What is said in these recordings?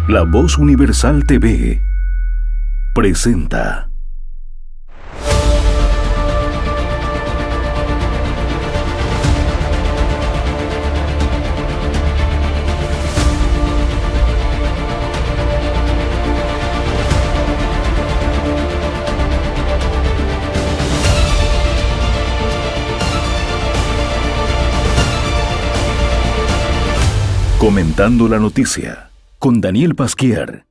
La Voz Universal TV presenta. Comentando la noticia, con Daniel Pasquier.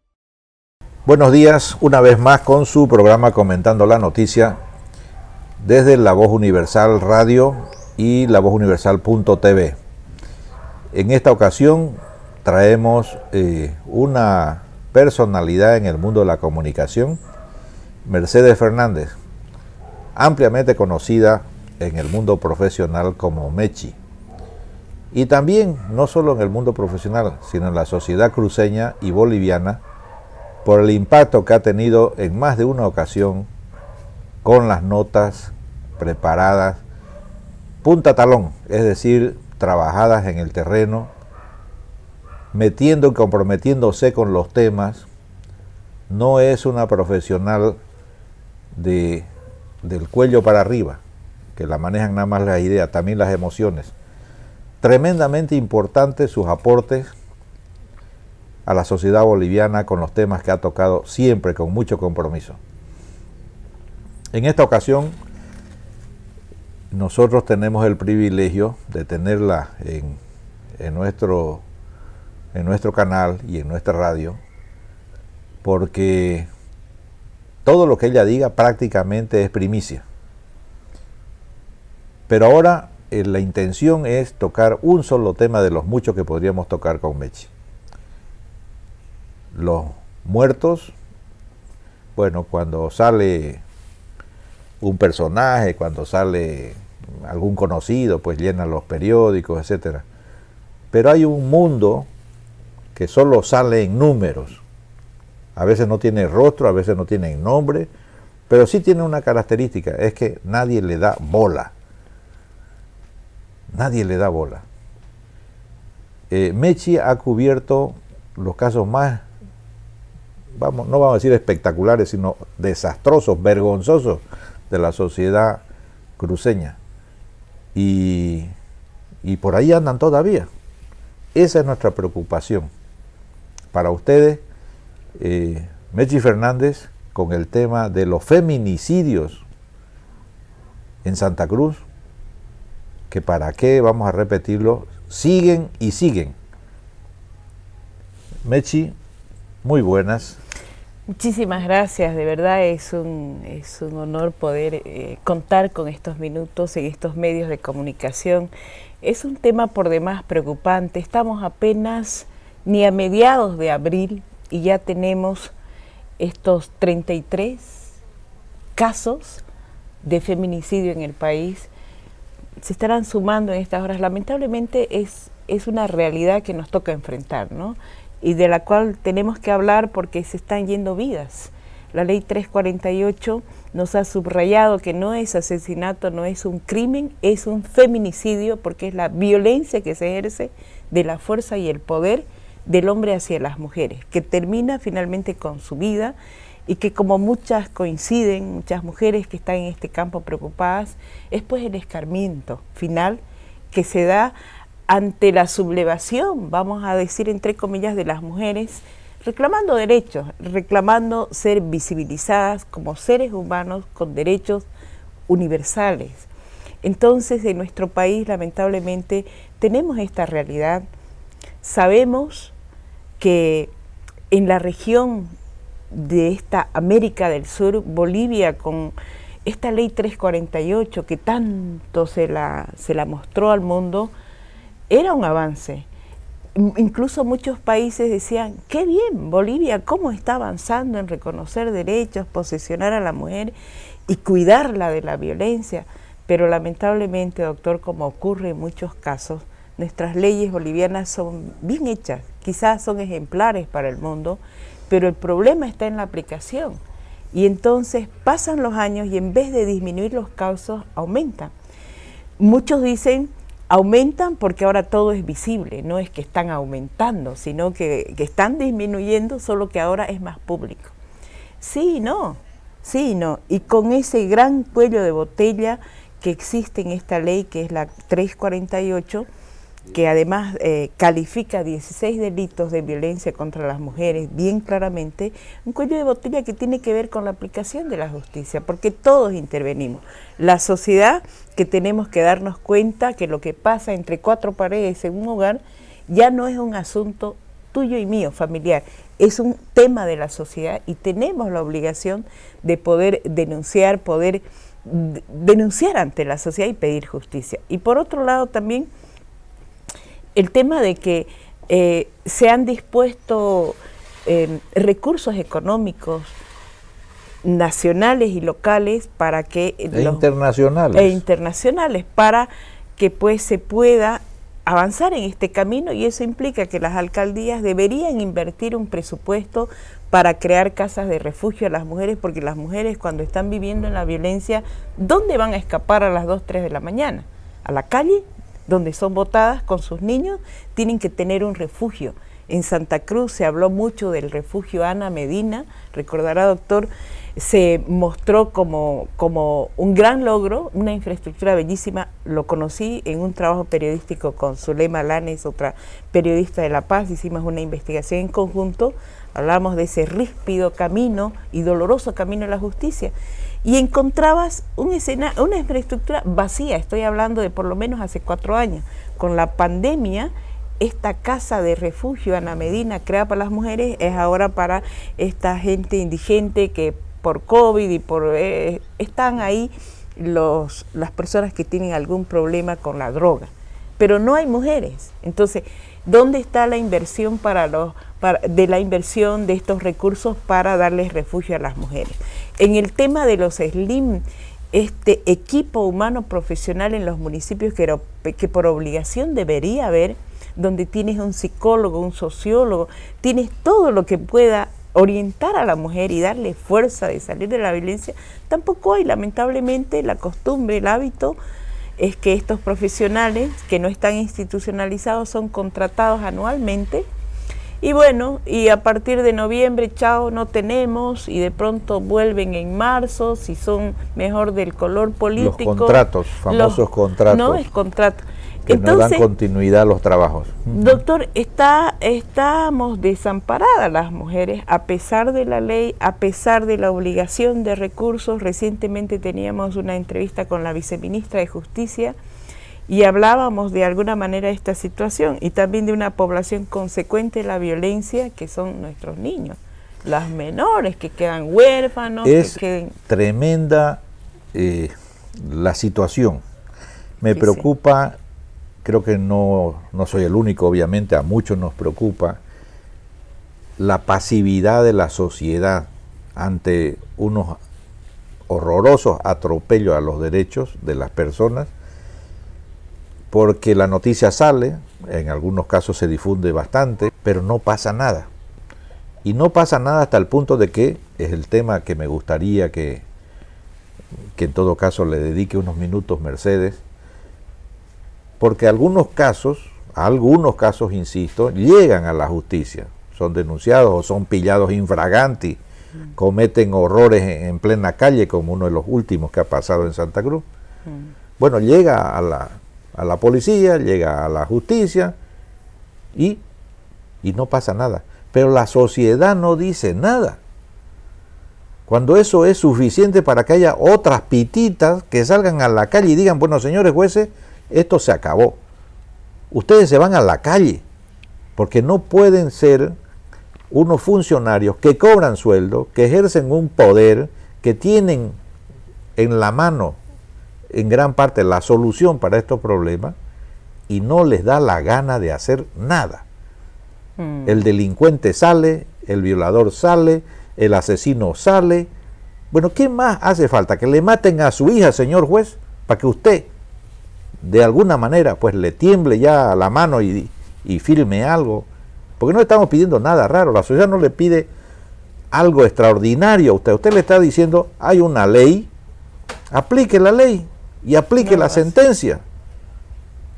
Buenos días, una vez más con su programa Comentando la Noticia desde La Voz Universal Radio y lavozuniversal.tv. En esta ocasión traemos una personalidad en el mundo de la comunicación, Mercedes Fernández, ampliamente conocida en el mundo profesional como Mechi. Y también, no solo en el mundo profesional, sino en la sociedad cruceña y boliviana, por el impacto que ha tenido en más de una ocasión con las notas preparadas, punta talón, es decir, trabajadas en el terreno, metiendo y comprometiéndose con los temas. No es una profesional del cuello para arriba, que la manejan nada más las ideas, también las emociones. Tremendamente importantes sus aportes a la sociedad boliviana con los temas que ha tocado siempre con mucho compromiso. En esta ocasión, nosotros tenemos el privilegio de tenerla en nuestro canal y en nuestra radio, porque todo lo que ella diga prácticamente es primicia. Pero ahora la intención es tocar un solo tema de los muchos que podríamos tocar con Mechi. Los muertos, bueno, cuando sale un personaje, cuando sale algún conocido, pues llenan los periódicos, etcétera. Pero hay un mundo que solo sale en números. A veces no tiene rostro, a veces no tiene nombre, pero sí tiene una característica, es que nadie le da bola. Nadie le da bola. Mechi ha cubierto los casos más, no vamos a decir espectaculares, sino desastrosos, vergonzosos de la sociedad cruceña. Y por ahí andan todavía. Esa es nuestra preocupación. Para ustedes, Mechi Fernández, con el tema de los feminicidios en Santa Cruz, que para qué, vamos a repetirlo, siguen y siguen. Mechi, muy buenas. Muchísimas gracias, de verdad es un honor poder contar con estos minutos en estos medios de comunicación. Es un tema por demás preocupante, estamos apenas ni a mediados de abril y ya tenemos estos 33 casos de feminicidio en el país. Se estarán sumando en estas horas. Lamentablemente es una realidad que nos toca enfrentar, ¿no? Y de la cual tenemos que hablar porque se están yendo vidas. La ley 348 nos ha subrayado que no es asesinato, no es un crimen, es un feminicidio porque es la violencia que se ejerce de la fuerza y el poder del hombre hacia las mujeres, que termina finalmente con su vida y que, como muchas coinciden, muchas mujeres que están en este campo preocupadas, es pues el escarmiento final que se da ante la sublevación, vamos a decir entre comillas, de las mujeres, reclamando derechos, reclamando ser visibilizadas como seres humanos con derechos universales. Entonces, en nuestro país, lamentablemente, tenemos esta realidad. Sabemos que en la región de esta América del Sur, Bolivia, con esta ley 348 que tanto se la mostró al mundo, era un avance. Incluso muchos países decían, qué bien, Bolivia, cómo está avanzando en reconocer derechos, posicionar a la mujer y cuidarla de la violencia. Pero lamentablemente, doctor, como ocurre en muchos casos, nuestras leyes bolivianas son bien hechas, quizás son ejemplares para el mundo, pero el problema está en la aplicación. Y entonces pasan los años y en vez de disminuir los casos, aumentan. Muchos dicen aumentan porque ahora todo es visible, no es que están aumentando, sino que están disminuyendo, solo que ahora es más público. Sí, no, y con ese gran cuello de botella que existe en esta ley, que es la 348, que además califica 16 delitos de violencia contra las mujeres bien claramente, un cuello de botella que tiene que ver con la aplicación de la justicia, porque todos intervenimos. La sociedad, que tenemos que darnos cuenta que lo que pasa entre cuatro paredes en un hogar ya no es un asunto tuyo y mío, familiar, es un tema de la sociedad y tenemos la obligación de poder denunciar ante la sociedad y pedir justicia. Y por otro lado también, el tema de que se han dispuesto recursos económicos nacionales y locales para que internacionales para que pues se pueda avanzar en este camino, y eso implica que las alcaldías deberían invertir un presupuesto para crear casas de refugio a las mujeres, porque las mujeres cuando están viviendo en la violencia, ¿dónde van a escapar a las 2, 3 de la mañana? ¿A la calle? Donde son botadas con sus niños, tienen que tener un refugio. En Santa Cruz se habló mucho del refugio Ana Medina, recordará, doctor, se mostró como un gran logro, una infraestructura bellísima. Lo conocí en un trabajo periodístico con Zulema Lanes, otra periodista de La Paz, hicimos una investigación en conjunto, hablamos de ese ríspido camino y doloroso camino a la justicia. Y encontrabas una infraestructura vacía, estoy hablando de por lo menos hace 4 años. Con la pandemia, esta casa de refugio Ana Medina, creada para las mujeres, es ahora para esta gente indigente que por COVID y están ahí las personas que tienen algún problema con la droga. Pero no hay mujeres. Entonces, ¿dónde está la inversión de estos recursos para darles refugio a las mujeres? En el tema de los SLIM, este equipo humano profesional en los municipios que por obligación debería haber, donde tienes un psicólogo, un sociólogo, tienes todo lo que pueda orientar a la mujer y darle fuerza de salir de la violencia, tampoco hay. Lamentablemente la costumbre, el hábito es que estos profesionales que no están institucionalizados son contratados anualmente y bueno, y a partir de noviembre, chao, no tenemos, y de pronto vuelven en marzo, si son mejor del color político. Los contratos, famosos contratos. No, es contrato. Que entonces, no dan continuidad a los trabajos. Doctor, estamos desamparadas las mujeres, a pesar de la ley, a pesar de la obligación de recursos. Recientemente teníamos una entrevista con la viceministra de Justicia y hablábamos de alguna manera de esta situación y también de una población consecuente de la violencia, que son nuestros niños, las menores que quedan huérfanos. Es tremenda la situación. Me preocupa. Creo que no soy el único, obviamente, a muchos nos preocupa la pasividad de la sociedad ante unos horrorosos atropellos a los derechos de las personas, porque la noticia sale, en algunos casos se difunde bastante, pero no pasa nada. Y no pasa nada hasta el punto de que, es el tema que me gustaría que en todo caso le dedique unos minutos, Mercedes, porque algunos casos, insisto, llegan a la justicia, son denunciados o son pillados infraganti, cometen horrores en plena calle, como uno de los últimos que ha pasado en Santa Cruz. Bueno, llega a la policía, llega a la justicia y no pasa nada. Pero la sociedad no dice nada. Cuando eso es suficiente para que haya otras pititas que salgan a la calle y digan, bueno, señores jueces, esto se acabó. Ustedes se van a la calle, porque no pueden ser unos funcionarios que cobran sueldo, que ejercen un poder, que tienen en la mano, en gran parte, la solución para estos problemas, y no les da la gana de hacer nada. El delincuente sale, el violador sale, el asesino sale. Bueno, ¿qué más hace falta? Que le maten a su hija, señor juez, para que usted de alguna manera pues le tiemble ya la mano y firme algo, porque no le estamos pidiendo nada raro. La sociedad no le pide algo extraordinario a usted le está diciendo, hay una ley, aplique la ley y aplique la sentencia.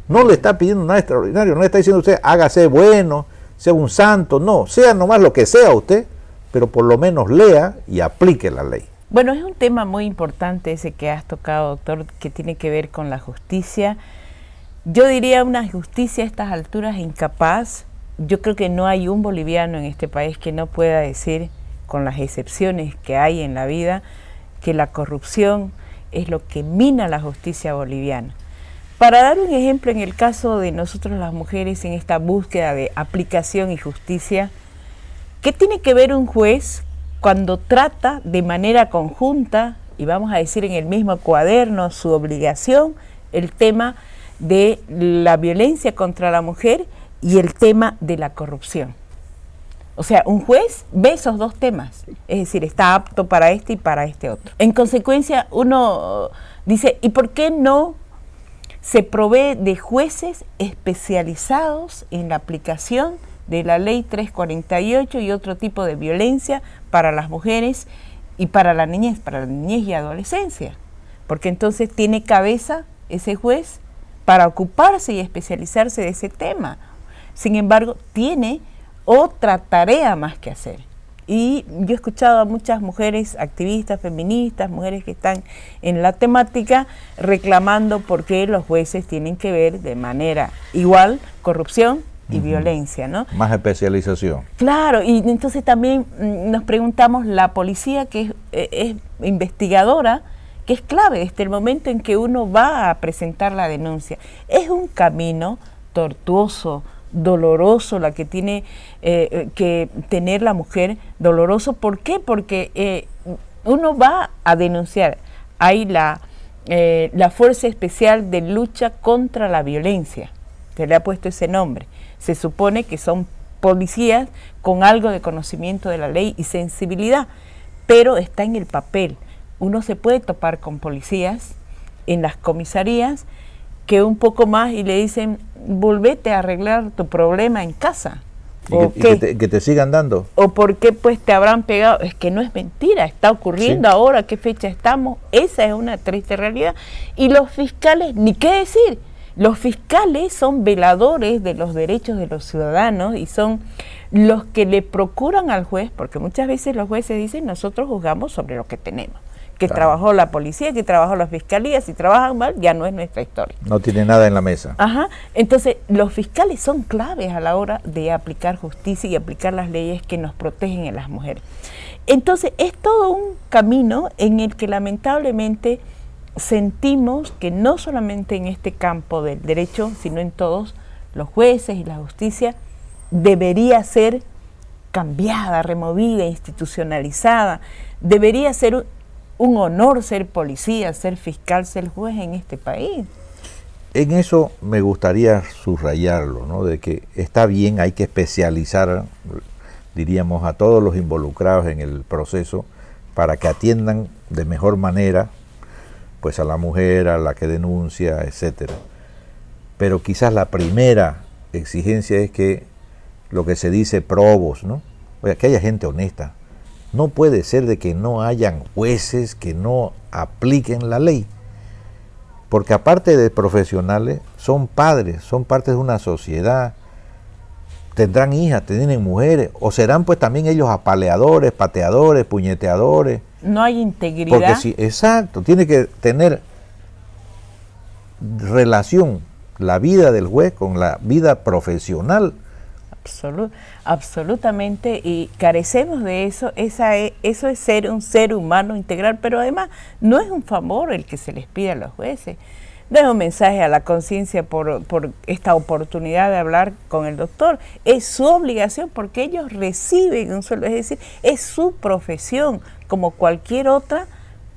No le está pidiendo nada extraordinario, no le está diciendo usted hágase bueno, sea un santo, no, sea nomás lo que sea usted, pero por lo menos lea y aplique la ley. Bueno, es un tema muy importante ese que has tocado, doctor, que tiene que ver con la justicia. Yo diría una justicia a estas alturas incapaz. Yo creo que no hay un boliviano en este país que no pueda decir, con las excepciones que hay en la vida, que la corrupción es lo que mina la justicia boliviana. Para dar un ejemplo, en el caso de nosotros las mujeres en esta búsqueda de aplicación y justicia, ¿qué tiene que ver un juez cuando trata de manera conjunta, y vamos a decir en el mismo cuaderno, su obligación, el tema de la violencia contra la mujer y el tema de la corrupción? O sea, un juez ve esos dos temas, es decir, está apto para este y para este otro. En consecuencia, uno dice, ¿y por qué no se provee de jueces especializados en la aplicación de la ley 348 y otro tipo de violencia para las mujeres y para la niñez y adolescencia? Porque entonces tiene cabeza ese juez para ocuparse y especializarse de ese tema. Sin embargo, tiene otra tarea más que hacer. Y yo he escuchado a muchas mujeres activistas, feministas, mujeres que están en la temática reclamando por qué los jueces tienen que ver de manera igual corrupción y violencia, ¿no? Más especialización. Claro, y entonces también nos preguntamos, la policía que es investigadora, que es clave desde el momento en que uno va a presentar la denuncia. Es un camino tortuoso, doloroso la que tiene que tener la mujer, doloroso. ¿Por qué? Porque uno va a denunciar. Hay la Fuerza Especial de Lucha contra la Violencia, se le ha puesto ese nombre. Se supone que son policías con algo de conocimiento de la ley y sensibilidad, pero está en el papel. Uno se puede topar con policías en las comisarías que un poco más y le dicen, volvete a arreglar tu problema en casa. Que te sigan dando. ¿O por qué pues te habrán pegado? Es que no es mentira, está ocurriendo ahora, ¿qué fecha estamos? Esa es una triste realidad. Y los fiscales, ni qué decir, los fiscales son veladores de los derechos de los ciudadanos y son los que le procuran al juez, porque muchas veces los jueces dicen, nosotros juzgamos sobre lo que tenemos. Que trabajó la policía, que trabajó la fiscalía, si trabajan mal, ya no es nuestra historia. No tiene nada en la mesa. Ajá. Entonces, los fiscales son claves a la hora de aplicar justicia y aplicar las leyes que nos protegen a las mujeres. Entonces, es todo un camino en el que lamentablemente sentimos que no solamente en este campo del derecho, sino en todos, los jueces y la justicia debería ser cambiada, removida, institucionalizada. Debería ser un honor ser policía, ser fiscal, ser juez en este país. En eso me gustaría subrayarlo, ¿no? De que está bien, hay que especializar, diríamos, a todos los involucrados en el proceso para que atiendan de mejor manera pues a la mujer, a la que denuncia, etcétera. Pero quizás la primera exigencia es que lo que se dice probos, ¿no? Oiga, que haya gente honesta. No puede ser de que no hayan jueces que no apliquen la ley, porque aparte de profesionales, son padres, son parte de una sociedad, tendrán hijas, tienen mujeres, o serán pues también ellos apaleadores, pateadores, puñeteadores. No hay integridad. Porque sí, exacto, tiene que tener relación la vida del juez con la vida profesional. Absolutamente, y carecemos de eso. Eso es ser un ser humano integral, pero además no es un favor el que se les pide a los jueces. No es un mensaje a la conciencia por esta oportunidad de hablar con el doctor, es su obligación porque ellos reciben un sueldo, es decir, es su profesión como cualquier otra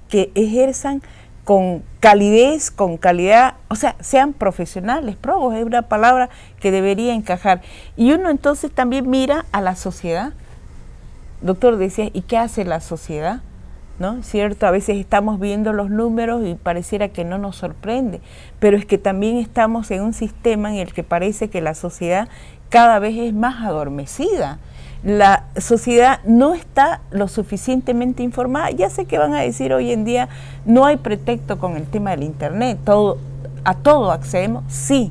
que ejerzan con calidez, con calidad, o sea, sean profesionales. Probos es una palabra que debería encajar. Y uno entonces también mira a la sociedad. Doctor decía, ¿y qué hace la sociedad? ¿No? ¿Cierto? A veces estamos viendo los números y pareciera que no nos sorprende, pero es que también estamos en un sistema en el que parece que la sociedad cada vez es más adormecida. La sociedad no está lo suficientemente informada. Ya sé que van a decir hoy en día no hay pretexto con el tema del internet, a todo accedemos, sí,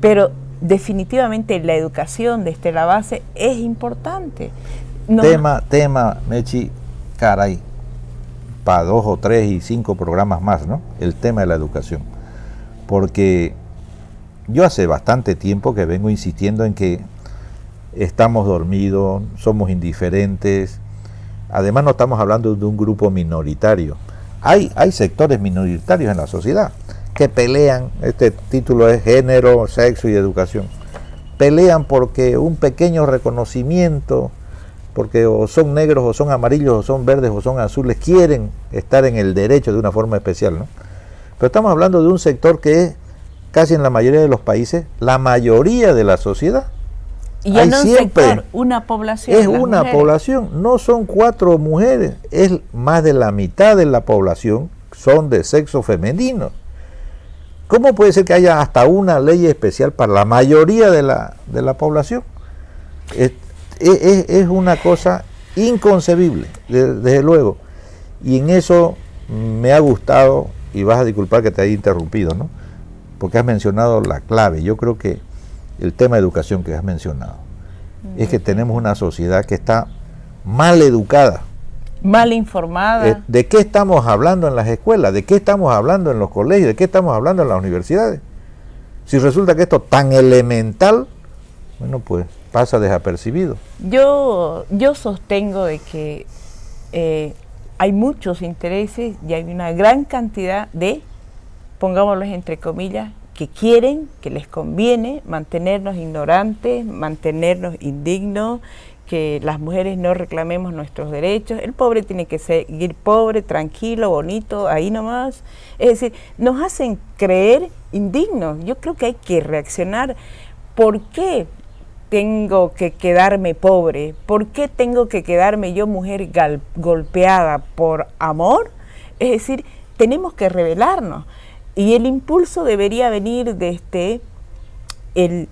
pero definitivamente la educación desde la base es importante. Tema, Mechi, caray, para 2 o 3 y 5 programas más, ¿no? El tema de la educación. Porque yo hace bastante tiempo que vengo insistiendo en que estamos dormidos, somos indiferentes. Además no estamos hablando de un grupo minoritario. Hay sectores minoritarios en la sociedad que pelean, este título es género, sexo y educación. Pelean porque un pequeño reconocimiento, porque o son negros o son amarillos o son verdes o son azules, quieren estar en el derecho de una forma especial, ¿no? Pero estamos hablando de un sector que es casi en la mayoría de los países, la mayoría de la sociedad. Y ya no un sector, una población. Es una población, no son 4 mujeres, es más de la mitad de la población son de sexo femenino. ¿Cómo puede ser que haya hasta una ley especial para la mayoría de la población? Es una cosa inconcebible, desde luego. Y en eso me ha gustado, y vas a disculpar que te haya interrumpido, ¿no? Porque has mencionado la clave. Yo creo que el tema de educación que has mencionado es que tenemos una sociedad que está mal educada, mal informada. ¿De qué estamos hablando en las escuelas? ¿De qué estamos hablando en los colegios? ¿De qué estamos hablando en las universidades? Si resulta que esto tan elemental, bueno, pues pasa desapercibido. Yo sostengo de que hay muchos intereses y hay una gran cantidad de, pongámoslos entre comillas, que quieren, que les conviene mantenernos ignorantes, mantenernos indignos, que las mujeres no reclamemos nuestros derechos. El pobre tiene que seguir pobre, tranquilo, bonito, ahí nomás. Es decir, nos hacen creer indignos. Yo creo que hay que reaccionar. ¿Por qué tengo que quedarme pobre? ¿Por qué tengo que quedarme yo mujer golpeada por amor? Es decir, tenemos que rebelarnos. Y el impulso debería venir desde el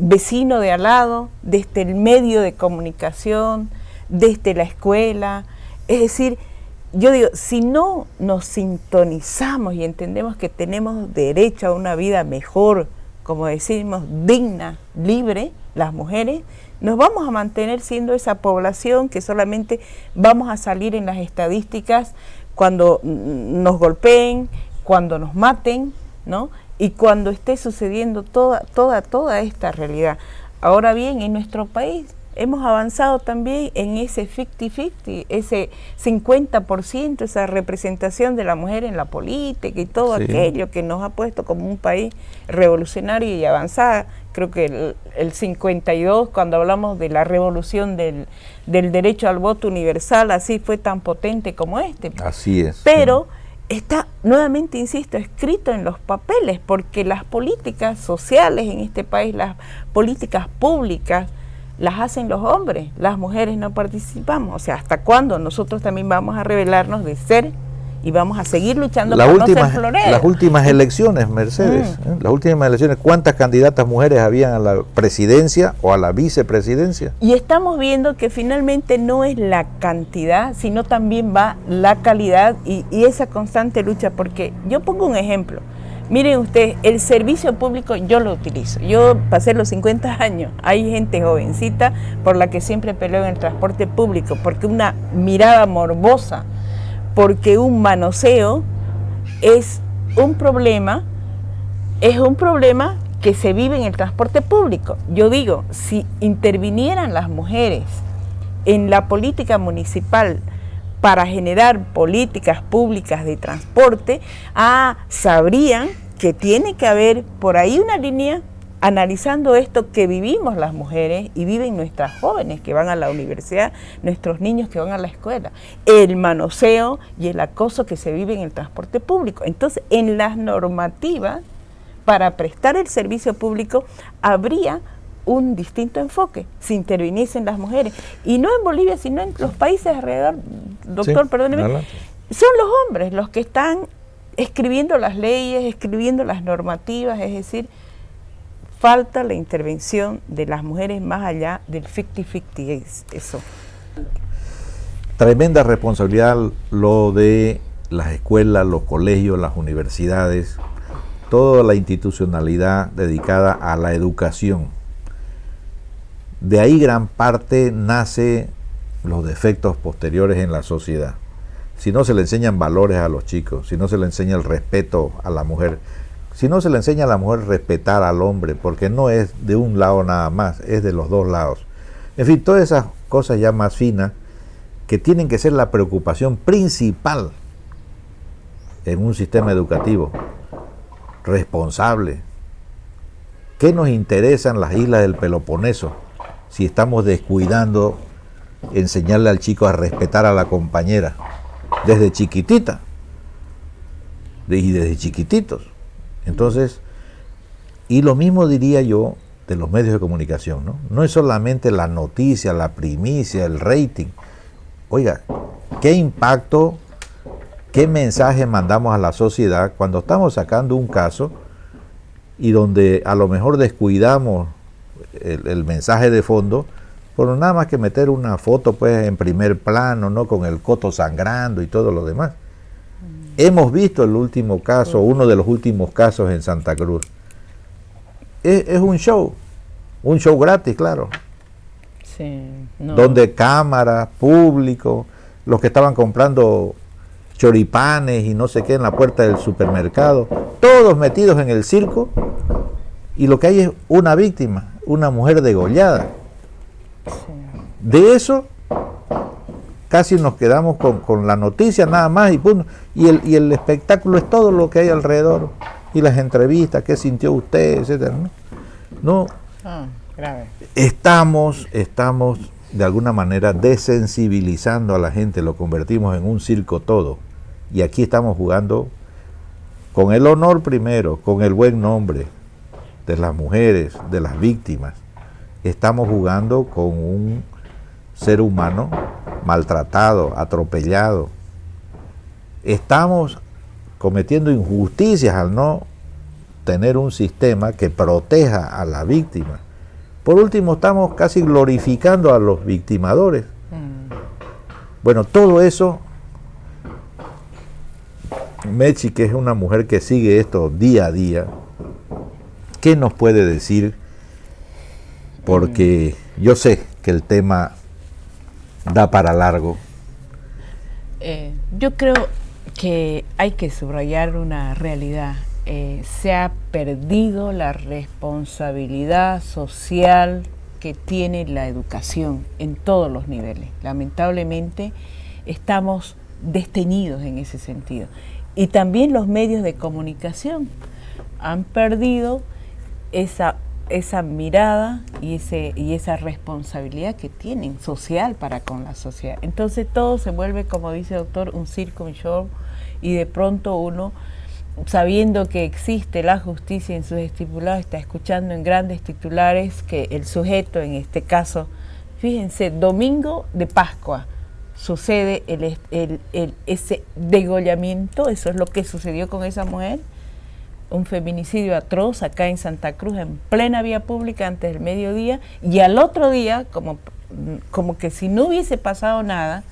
vecino de al lado, desde el medio de comunicación, desde la escuela. Es decir, yo digo, si no nos sintonizamos y entendemos que tenemos derecho a una vida mejor, como decimos, digna, libre, las mujeres, nos vamos a mantener siendo esa población que solamente vamos a salir en las estadísticas cuando nos golpeen, cuando nos maten, ¿no? Y cuando esté sucediendo toda esta realidad. Ahora bien, en nuestro país hemos avanzado también en ese 50-50, ese 50%, esa representación de la mujer en la política y todo aquello que nos ha puesto como un país revolucionario y avanzado. Creo que el 52, cuando hablamos de la revolución del derecho al voto universal, así fue tan potente como este. Así es. Pero está, nuevamente insisto, escrito en los papeles, porque las políticas sociales en este país, las políticas públicas, las hacen los hombres, las mujeres no participamos. O sea, ¿hasta cuándo nosotros también vamos a rebelarnos de ser y vamos a seguir luchando por no ser floreros? Las últimas elecciones, Mercedes, las últimas elecciones, ¿cuántas candidatas mujeres habían a la presidencia o a la vicepresidencia? Y estamos viendo que finalmente no es la cantidad, sino también va la calidad y esa constante lucha, porque yo pongo un ejemplo. Miren ustedes, el servicio público yo lo utilizo. Yo pasé los 50 años, hay gente jovencita por la que siempre peleo en el transporte público, porque una mirada morbosa, porque un manoseo es un problema que se vive en el transporte público. Yo digo, si intervinieran las mujeres en la política municipal para generar políticas públicas de transporte, sabrían que tiene que haber por ahí una línea analizando esto que vivimos las mujeres y viven nuestras jóvenes que van a la universidad, nuestros niños que van a la escuela, el manoseo y el acoso que se vive en el transporte público. Entonces, en las normativas para prestar el servicio público habría un distinto enfoque, si interviniesen las mujeres. Y no en Bolivia, sino en los países alrededor, doctor, sí, perdóneme, adelante. Son los hombres los que están escribiendo las leyes, escribiendo las normativas, es decir, falta la intervención de las mujeres más allá del 50-50, eso. Tremenda responsabilidad lo de las escuelas, los colegios, las universidades, toda la institucionalidad dedicada a la educación. De ahí gran parte nace los defectos posteriores en la sociedad. Si no se le enseñan valores a los chicos, si no se le enseña el respeto a la mujer, si no se le enseña a la mujer respetar al hombre, porque no es de un lado nada más, es de los dos lados. En fin, todas esas cosas ya más finas que tienen que ser la preocupación principal en un sistema educativo responsable. ¿Qué nos interesan las islas del Peloponeso si estamos descuidando enseñarle al chico a respetar a la compañera desde chiquitita y desde chiquititos? Entonces, y lo mismo diría yo de los medios de comunicación, ¿no? No es solamente la noticia, la primicia, el rating. Oiga, ¿qué impacto, qué mensaje mandamos a la sociedad cuando estamos sacando un caso y donde a lo mejor descuidamos el mensaje de fondo por nada más que meter una foto pues en primer plano, ¿no? Con el coto sangrando y todo lo demás? Hemos visto el último caso, uno de los últimos casos en Santa Cruz. Es un show gratis, claro. Sí, no. Donde cámaras, público, los que estaban comprando choripanes y no sé qué en la puerta del supermercado, todos metidos en el circo, y lo que hay es una víctima, una mujer degollada. Sí. De eso casi nos quedamos con la noticia nada más y punto. Y el espectáculo es todo lo que hay alrededor. Y las entrevistas, qué sintió usted, etcétera. No. Grave. Estamos de alguna manera desensibilizando a la gente, lo convertimos en un circo todo. Y aquí estamos jugando con el honor primero, con el buen nombre de las mujeres, de las víctimas. Estamos jugando con un ser humano maltratado, atropellado. Estamos cometiendo injusticias al no tener un sistema que proteja a la víctima. Por último, estamos casi glorificando a los victimadores. Bueno, todo eso, Mechi, que es una mujer que sigue esto día a día, ¿qué nos puede decir? Porque yo sé que el tema da para largo. Yo creo que hay que subrayar una realidad. Se ha perdido la responsabilidad social que tiene la educación en todos los niveles. Lamentablemente estamos desteñidos en ese sentido. Y también los medios de comunicación han perdido esa mirada y esa responsabilidad que tienen social para con la sociedad. Entonces todo se vuelve, como dice el doctor, un circo, un show, y de pronto uno, sabiendo que existe la justicia en sus estipulados, está escuchando en grandes titulares que el sujeto, en este caso, fíjense, domingo de Pascua, sucede ese degollamiento. Eso es lo que sucedió con esa mujer, un feminicidio atroz acá en Santa Cruz, en plena vía pública antes del mediodía, y al otro día, como que si no hubiese pasado nada,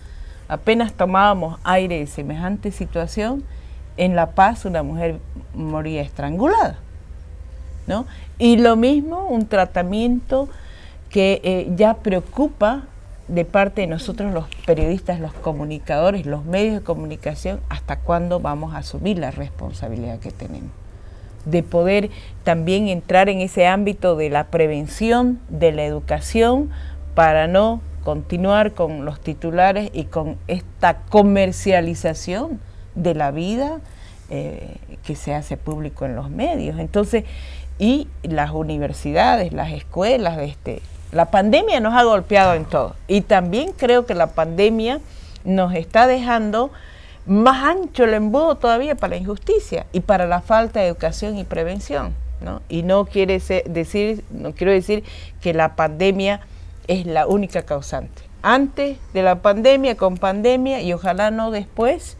apenas tomábamos aire de semejante situación, en La Paz una mujer moría estrangulada, ¿no? Y lo mismo, un tratamiento que ya preocupa de parte de nosotros los periodistas, los comunicadores, los medios de comunicación, hasta cuándo vamos a asumir la responsabilidad que tenemos de poder también entrar en ese ámbito de la prevención, de la educación, para no continuar con los titulares y con esta comercialización de la vida que se hace público en los medios. Entonces, y las universidades, las escuelas, la pandemia nos ha golpeado en todo, y también creo que la pandemia nos está dejando más ancho el embudo todavía para la injusticia y para la falta de educación y prevención, ¿no? Y no quiero decir que la pandemia es la única causante. Antes de la pandemia, con pandemia, y ojalá no después,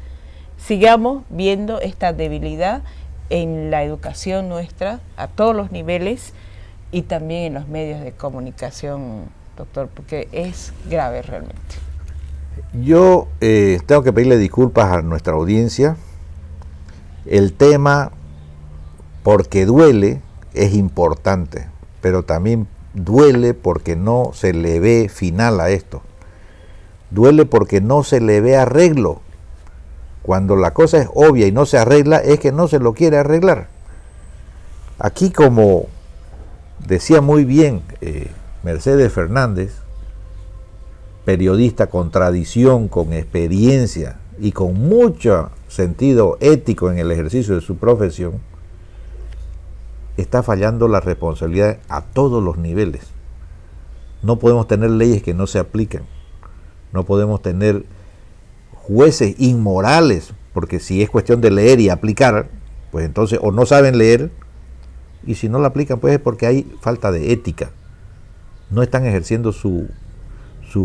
sigamos viendo esta debilidad en la educación nuestra a todos los niveles y también en los medios de comunicación, doctor, porque es grave realmente. Yo tengo que pedirle disculpas a nuestra audiencia. El tema porque duele, es importante, pero también duele porque no se le ve final a esto. Duele porque no se le ve arreglo. Cuando la cosa es obvia y no se arregla, es que no se lo quiere arreglar. Aquí, como decía muy bien Mercedes Fernández, periodista con tradición, con experiencia y con mucho sentido ético en el ejercicio de su profesión, está fallando la responsabilidad a todos los niveles. No podemos tener leyes que no se aplican. No podemos tener jueces inmorales, porque si es cuestión de leer y aplicar, pues entonces o no saben leer, y si no la aplican, pues es porque hay falta de ética. No están ejerciendo su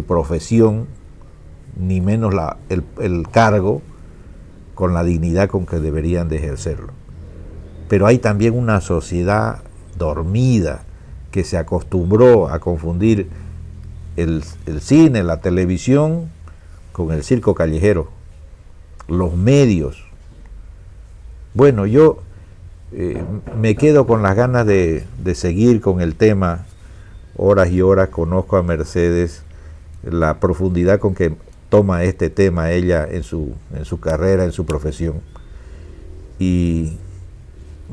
profesión, ni menos el cargo, con la dignidad con que deberían de ejercerlo. Pero hay también una sociedad dormida que se acostumbró a confundir el cine, la televisión, con el circo callejero, los medios. Bueno, yo me quedo con las ganas de seguir con el tema horas y horas. Conozco a Mercedes, la profundidad con que toma este tema ella en su carrera, en su profesión, y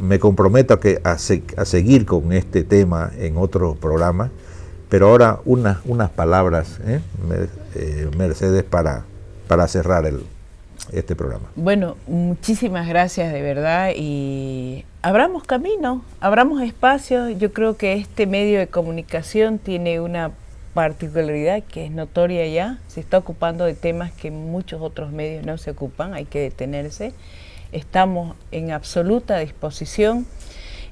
me comprometo a seguir con este tema en otros programas. Pero ahora unas palabras, Mercedes, para cerrar este programa. Bueno, muchísimas gracias de verdad, y abramos camino, abramos espacios. Yo creo que este medio de comunicación tiene una particularidad que es notoria ya, se está ocupando de temas que muchos otros medios no se ocupan, hay que detenerse. Estamos en absoluta disposición,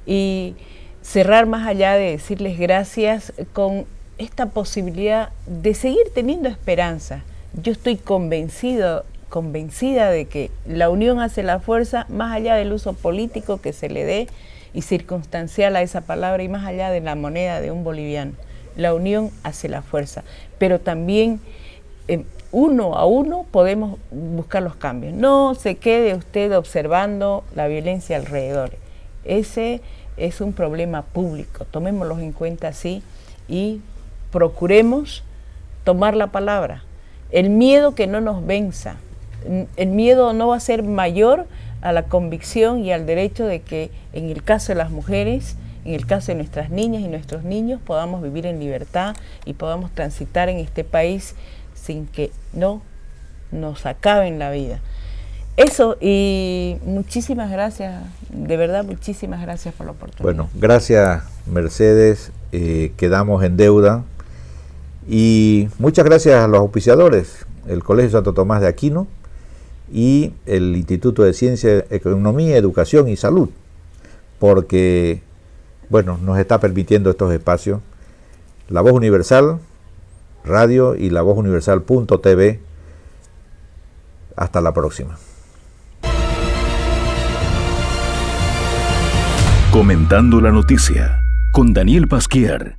y cerrar más allá de decirles gracias con esta posibilidad de seguir teniendo esperanza. Yo estoy convencida de que la unión hace la fuerza, más allá del uso político que se le dé y circunstancial a esa palabra, y más allá de la moneda de un boliviano. La unión hace la fuerza, pero también uno a uno podemos buscar los cambios. No se quede usted observando la violencia alrededor. Ese es un problema público, tomémoslo en cuenta así y procuremos tomar la palabra. El miedo que no nos venza, el miedo no va a ser mayor a la convicción y al derecho de que en el caso de las mujeres, en el caso de nuestras niñas y nuestros niños, podamos vivir en libertad y podamos transitar en este país sin que no nos acaben la vida. Eso, y muchísimas gracias, de verdad, muchísimas gracias por la oportunidad. Bueno, gracias Mercedes, quedamos en deuda, y muchas gracias a los auspiciadores, el Colegio Santo Tomás de Aquino y el Instituto de Ciencia, Economía, Educación y Salud, porque bueno, nos está permitiendo estos espacios. La Voz Universal Radio y la Voz Universal.tv. Hasta la próxima. Comentando la noticia con Daniel Pasquier.